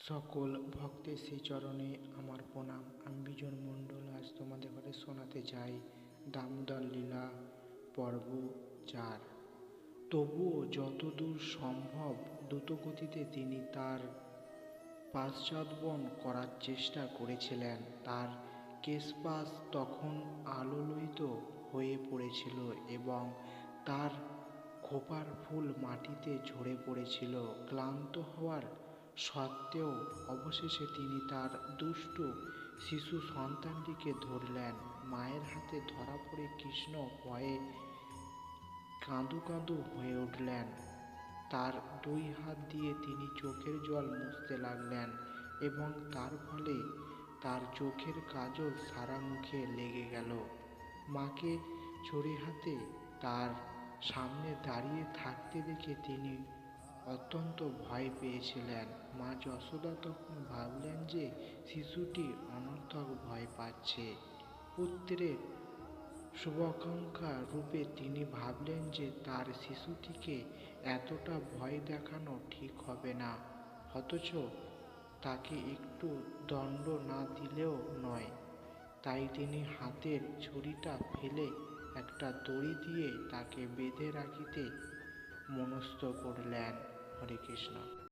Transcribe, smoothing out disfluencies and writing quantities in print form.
সকল ভক্তের সেই চরণে আমার প্রণাম। আমি বিজন মণ্ডল আজ তোমাদের ঘরে শোনাতে চাই দামোদর লীলা পর্ব 4। তবুও যতদূর সম্ভব দ্রুতগতিতে তিনি তার পশ্চাদ্ধাবন করার চেষ্টা করেছিলেন। তার কেশপাশ তখন আলোলিত হয়ে পড়েছিল এবং তার খোঁপার ফুল মাটিতে ঝরে পড়েছিল। ক্লান্ত হওয়ার সত্ত্বেও অবশেষে তিনি তার দুষ্টু শিশু সন্তানটিকে ধরলেন। মায়ের হাতে ধরা পড়ে কৃষ্ণ ভয়ে কাঁদো কাঁদো হয়ে উঠলেন। তার দুই হাত দিয়ে তিনি চোখের জল মুছতে লাগলেন এবং তার ফলে তার চোখের কাজল সারা মুখে লেগে গেল। মাকে ছড়িহাতে তার সামনে দাঁড়িয়ে থাকতে দেখে তিনি অত্যন্ত ভয় পেয়েছিলেন। মা যশোদা তখন ভাবলেন যে শিশুটি অনর্থক ভয় পাচ্ছে। পুত্রের শুভাকাঙ্ক্ষা রূপে তিনি ভাবলেন যে তার শিশুটিকে এতটা ভয় দেখানো ঠিক হবে না, অথচ তাকে একটু দণ্ড না দিলেও নয়। তাই তিনি হাতের ছুরিটা ফেলে একটা দড়ি দিয়ে তাকে বেঁধে রাখিতে মনস্থ করলেন। হরে কৃষ্ণ।